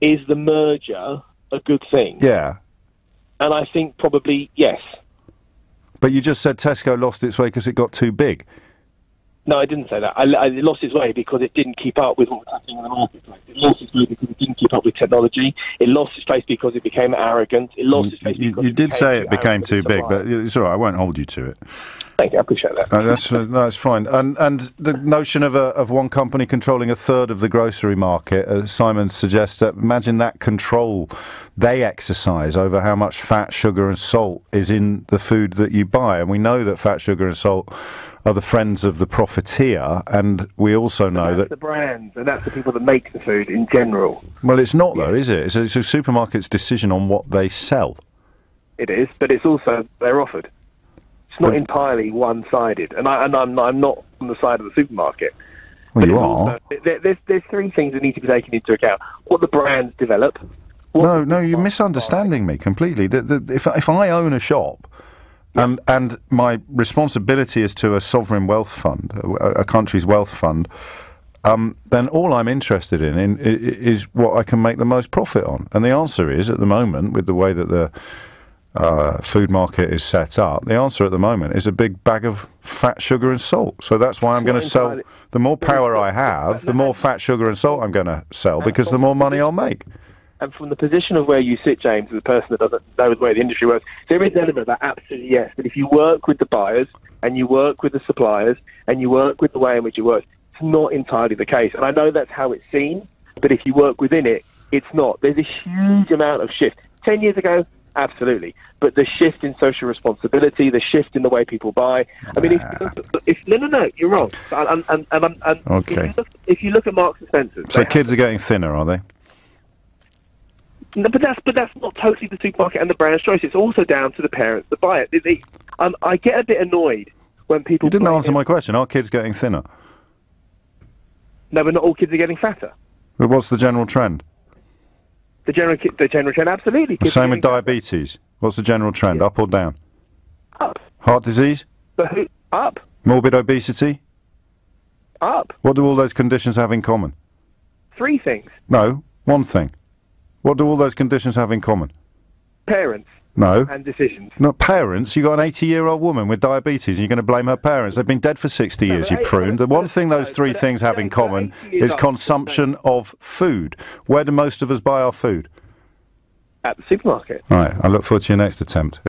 is the merger a good thing? Yeah. And I think probably yes. But you just said Tesco lost its way because it got too big. No, I didn't say that. It lost its way because it didn't keep up with what was happening in the marketplace. It lost its way because it didn't keep up with technology. It lost its place because it became arrogant. It lost its place because you did say it became too big, but it's all right. I won't hold you to it. Thank you. I appreciate that. That's fine. And the notion of one company controlling a third of the grocery market, Simon suggests that imagine that control they exercise over how much fat, sugar and salt is in the food that you buy. And we know that fat, sugar and salt are the friends of the profiteer, and we also know that the brands, and that's the people that make the food in general. Well, it's not though, is it? It's a supermarket's decision on what they sell. It is, but it's also they're offered. It's not entirely one-sided, and I'm not on the side of the supermarket. Well, you are. There's three things that need to be taken into account: what the brands develop. No, you're misunderstanding me completely. If I own a shop. And my responsibility is to a sovereign wealth fund, a country's wealth fund, then all I'm interested in is what I can make the most profit on. And the answer is, at the moment, with the way that the food market is set up, the answer at the moment is a big bag of fat, sugar and salt. So that's why I'm going to sell. The more power I have, the more fat, sugar and salt I'm going to sell, because the more money I'll make. And from the position of where you sit, James, as a person that doesn't know the way the industry works, there is an element of that, absolutely yes. But if you work with the buyers, and you work with the suppliers, and you work with the way in which it works, it's not entirely the case. And I know that's how it's seen, but if you work within it, it's not. There's a huge amount of shift. 10 years ago, absolutely. But the shift in social responsibility, the shift in the way people buy. I mean, no, you're wrong. Okay. If you look at Marks and Spencer's... So kids are getting thinner, are they? No, but that's not totally the supermarket and the brand's choice. It's also down to the parents that buy it. I get a bit annoyed when people... You didn't answer my question. Are kids getting thinner? No, but not all kids are getting fatter. But what's the general trend? The general trend, absolutely. The same with diabetes. What's the general trend, up or down? Up. Heart disease? But who? Up. Morbid obesity? Up. What do all those conditions have in common? Three things. No, one thing. What do all those conditions have in common? Parents. No. And decisions. Not parents. You've got an 80-year-old woman with diabetes and you're going to blame her parents. They've been dead for 60 years, you prune. The one thing those three things have in common is consumption of food. Where do most of us buy our food? At the supermarket. All right. I look forward to your next attempt.